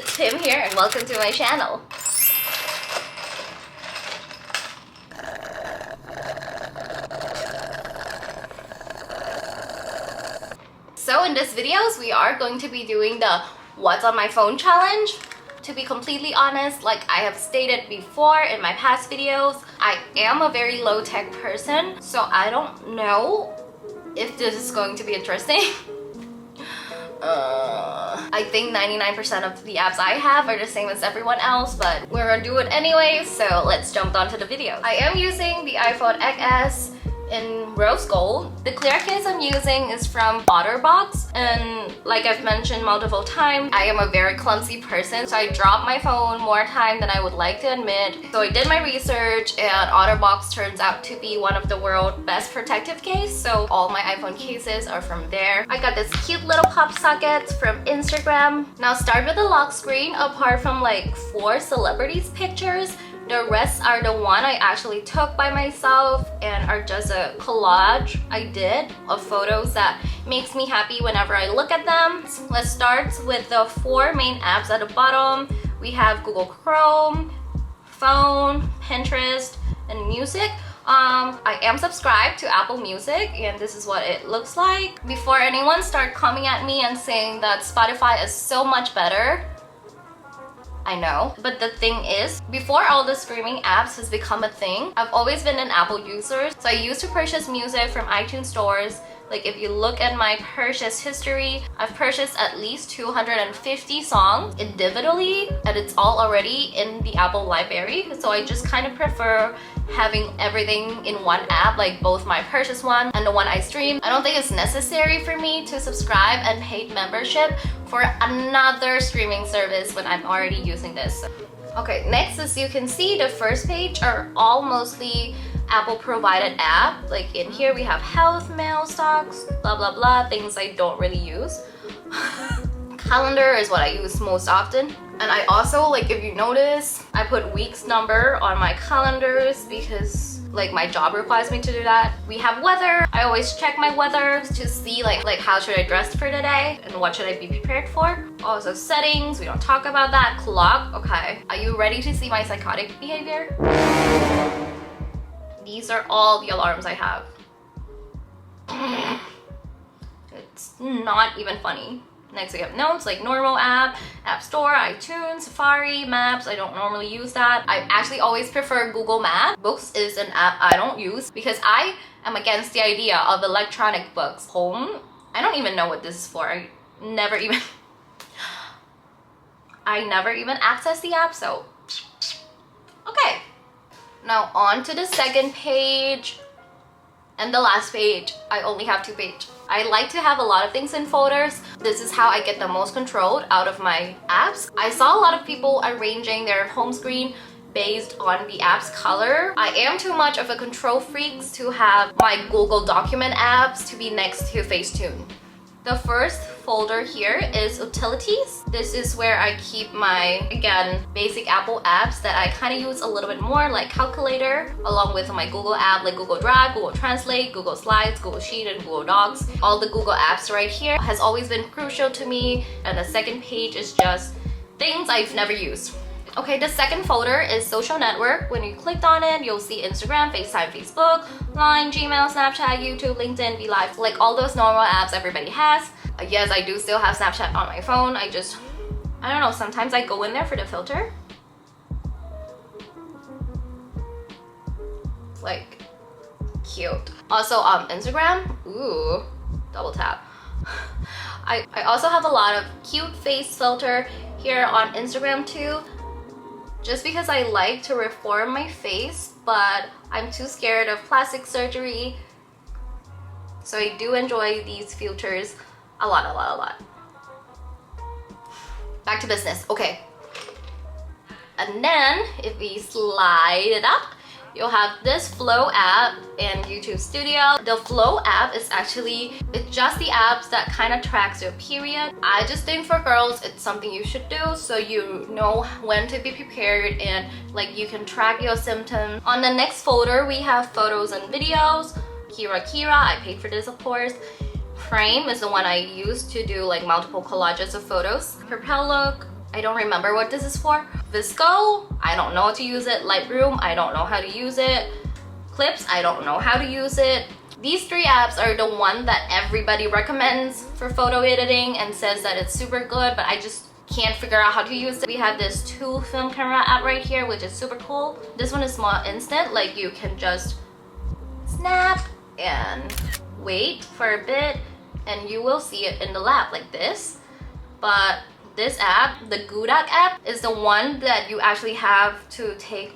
it's Tim here and welcome to my channel. So in this videos, we are going to be doing the What's on my phone challenge. To be completely honest, like I have stated before in my past videos, I am a very low-tech person, so I don't know if this is going to be interesting. I think 99% of the apps I have are the same as everyone else, but we're gonna do it anyway, so let's jump onto the video. I am using the iPhone XS in rose gold. The clear case I'm using is from OtterBox, and like I've mentioned multiple times, I am a very clumsy person, so I drop my phone more time than I would like to admit. So I did my research and OtterBox turns out to be one of the world's best protective case, so all my iPhone cases are from there. I got this cute little pop sockets from Instagram. Now start with the lock screen. Apart from like 4 celebrities pictures, the rest are the one I actually took by myself and are just a collage I did of photos that makes me happy whenever I look at them. Let's start with the 4 main apps at the bottom. We have Google Chrome, phone, Pinterest, and music. I am subscribed to Apple Music and this is what it looks like. Before anyone start coming at me and saying that Spotify is so much better, I know, but the thing is, before all the streaming apps has become a thing, I've always been an Apple user, so I used to purchase music from iTunes stores. Like if you look at my purchase history, I've purchased at least 250 songs individually, and it's all already in the Apple library, so I just kind of prefer having everything in one app, like both my purchase one and the one I stream. I don't think it's necessary for me to subscribe and pay membership for another streaming service when I'm already using this. Okay, next, as you can see, the first page are all mostly Apple provided app. Like in here we have health, mail, stocks, blah blah blah, things I don't really use. Calendar is what I use most often. And I also, like if you notice, I put weeks number on my calendars because like my job requires me to do that. We have weather. I always check my weather to see like how should I dress for today and what should I be prepared for. Also settings, we don't talk about that. Clock, okay. Are you ready to see my psychotic behavior? These are all the alarms I have. It's not even funny. Next we have notes, like normal app, App Store, iTunes, Safari, Maps. I don't normally use that. I actually always prefer Google Maps. Books is an app I don't use because I am against the idea of electronic books. Home, I don't even know what this is for. I never even access the app, so okay. Now on to the second page and the last page. I only have 2 pages. I like to have a lot of things in folders. This is how I get the most control out of my apps. I saw a lot of people arranging their home screen based on the app's color. I am too much of a control freak to have my Google document apps to be next to Facetune. The first folder here is utilities. This is where I keep my, again, basic Apple apps that I kind of use a little bit more, like calculator, along with my Google app like Google Drive, Google Translate, Google Slides, Google Sheet, and Google Docs. All the Google apps right here has always been crucial to me. And the second page is just things I've never used. Okay, the second folder is social network. When you clicked on it, you'll see Instagram, FaceTime, Facebook, Line, Gmail, Snapchat, YouTube, LinkedIn, VLive, like all those normal apps everybody has. Yes, I do still have Snapchat on my phone. I don't know, sometimes I go in there for the filter. It's like cute. Also, Instagram, ooh, double tap. I also have a lot of cute face filter here on Instagram too. Just because I like to reform my face, but I'm too scared of plastic surgery. So I do enjoy these filters a lot. Back to business, okay. And then if we slide it up, you'll have this Flow app and YouTube Studio. The Flow app is actually, it's just the apps that kind of tracks your period. I just think for girls, it's something you should do so you know when to be prepared and like you can track your symptoms. On the next folder, we have photos and videos. Kira, I paid for this of course. Frame is the one I use to do like multiple collages of photos. Propel Look, I don't remember what this is for. Visco, I don't know how to use it. Lightroom, I don't know how to use it. Clips, I don't know how to use it. These 3 apps are the one that everybody recommends for photo editing and says that it's super good, but I just can't figure out how to use it. We have this 2 film camera app right here, which is super cool. This one is more instant, like you can just snap and wait for a bit and you will see it in the lap like this. But this app, the Gudak app, is the one that you actually have to take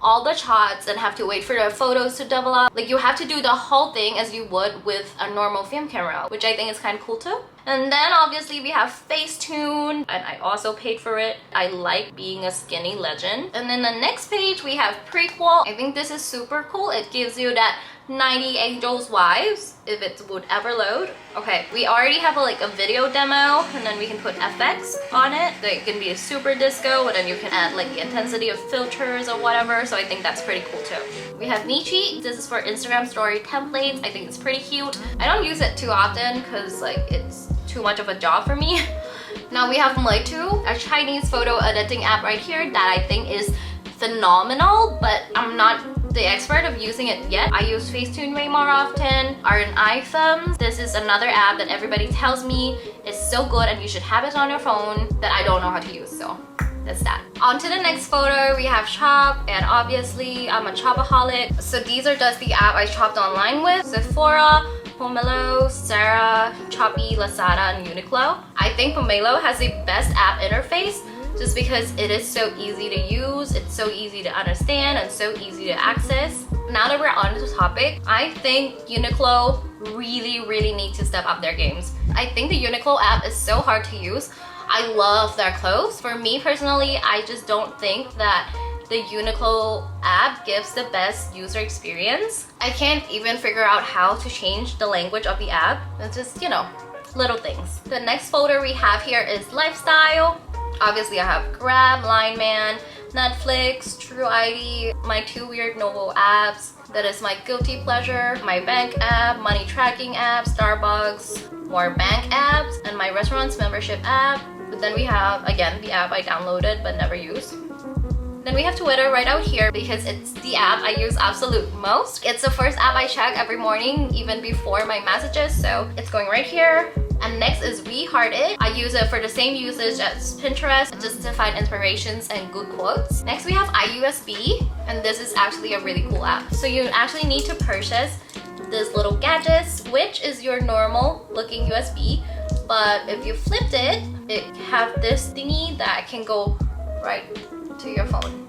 all the shots and have to wait for the photos to develop. Like you have to do the whole thing as you would with a normal film camera, which I think is kind of cool too. And then obviously we have Facetune, and I also paid for it. I like being a skinny legend. And then the next page we have Prequel. I think this is super cool. It gives you that 90 Angels Wives, if it would ever load. Okay, we already have like a video demo, and then we can put FX on it. So it can be a super disco, and then you can add like the intensity of filters or whatever. So I think that's pretty cool too. We have Nichi. This is for Instagram story templates. I think it's pretty cute. I don't use it too often because like it's too much of a job for me. Now we have Moitu, a Chinese photo editing app right here that I think is phenomenal, but I'm not the expert of using it yet. I use Facetune way more often. An iPhone. This is another app that everybody tells me is so good and you should have it on your phone that I don't know how to use, so that's that. On to the next photo, we have Shop, and obviously I'm a shopaholic. So these are just the app I shopped online with. Sephora, Pomelo, Sarah, Shopee, Lazada, and Uniqlo. I think Pomelo has the best app interface just because it is so easy to use, it's so easy to understand, and so easy to access. Now that we're on the topic, I think Uniqlo really need to step up their games. I think the Uniqlo app is so hard to use. I love their clothes. For me personally, I just don't think that the Uniqlo app gives the best user experience. I can't even figure out how to change the language of the app. It's just, you know, little things. The next folder we have here is Lifestyle. Obviously I have Grab, Line Man, Netflix, True ID, my 2 weird novel apps. That is my guilty pleasure, my bank app, money tracking app, Starbucks, more bank apps, and my restaurants membership app. But then we have, again, the app I downloaded but never used. Then we have Twitter right out here because it's the app I use absolute most. It's the first app I check every morning, even before my messages, so it's going right here. And next is We Heart It. I use it for the same usage as Pinterest, just to find inspirations and good quotes. Next we have iUSB, and this is actually a really cool app. So you actually need to purchase this little gadget, which is your normal looking USB, but if you flipped it, it have this thingy that can go right to your phone.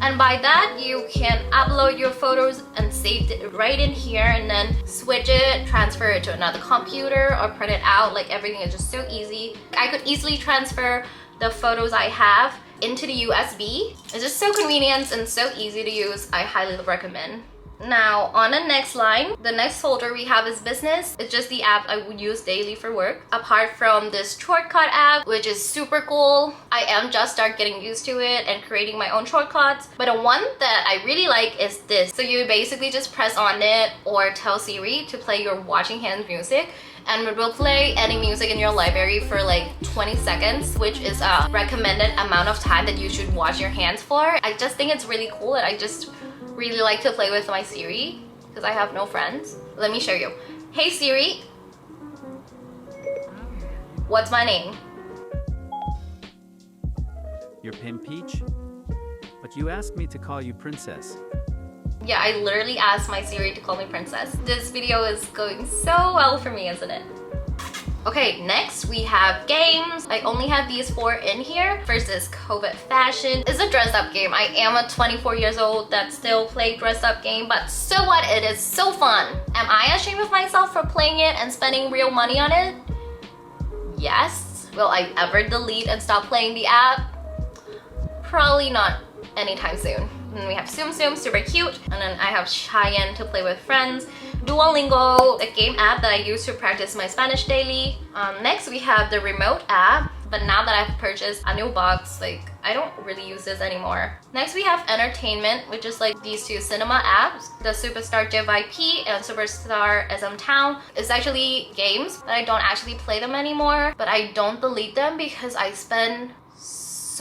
And by that you can upload your photos and save it right in here, and then switch it, transfer it to another computer, or print it out. Like everything is just so easy. I could easily transfer the photos I have into the USB. It's just so convenient and so easy to use. I highly recommend. Now on the next line, the next folder we have is Business. It's just the app I would use daily for work. Apart from this shortcut app, which is super cool. I am just start getting used to it and creating my own shortcuts. But the one that I really like is this. So you basically just press on it or tell Siri to play your watching hands music, and it will play any music in your library for like 20 seconds, which is a recommended amount of time that you should watch your hands for. I just think it's really cool, and I just really like to play with my Siri because I have no friends. Let me show you. Hey Siri, what's my name? You're Pimp Peach, but you asked me to call you Princess. Yeah, I literally asked my Siri to call me Princess. This video is going so well for me, isn't it? Okay, next we have games. I only have these 4 in here. First is COVID Fashion. It's a dress up game. I am a 24 years old that still play dress up game, but so what? It is so fun. Am I ashamed of myself for playing it and spending real money on it? Yes. Will I ever delete and stop playing the app? Probably not anytime soon. And then we have Tsum Tsum, super cute. And then I have Cheyenne to play with friends. Duolingo, a game app that I use to practice my Spanish daily. Next we have the remote app. but now that I've purchased a new box, like I don't really use this anymore. Next we have entertainment, which is like these two cinema apps, the Superstar JYP and Superstar SM Town. It's actually games, but I don't actually play them anymore, but I don't delete them because I spend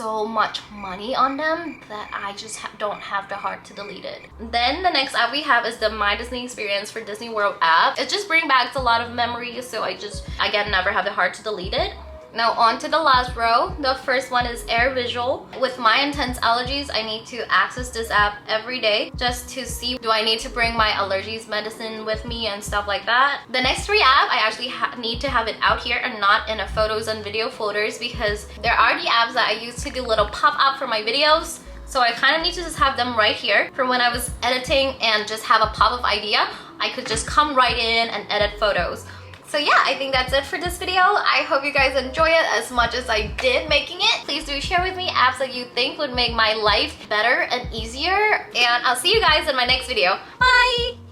so much money on them that I just don't have the heart to delete it. Then the next app we have is the My Disney Experience for Disney World app. It just brings back a lot of memories, so I again never have the heart to delete it. Now on to the last row. The first one is Air Visual. With my intense allergies, I need to access this app every day just to see do I need to bring my allergies medicine with me and stuff like that. The next three apps, I actually need to have it out here and not in a photos and video folders because there are the apps that I use to do little pop-up for my videos. So I kind of need to just have them right here for when I was editing and just have a pop-up idea. I could just come right in and edit photos. So yeah, I think that's it for this video. I hope you guys enjoy it as much as I did making it. Please do share with me apps that you think would make my life better and easier. And I'll see you guys in my next video. Bye!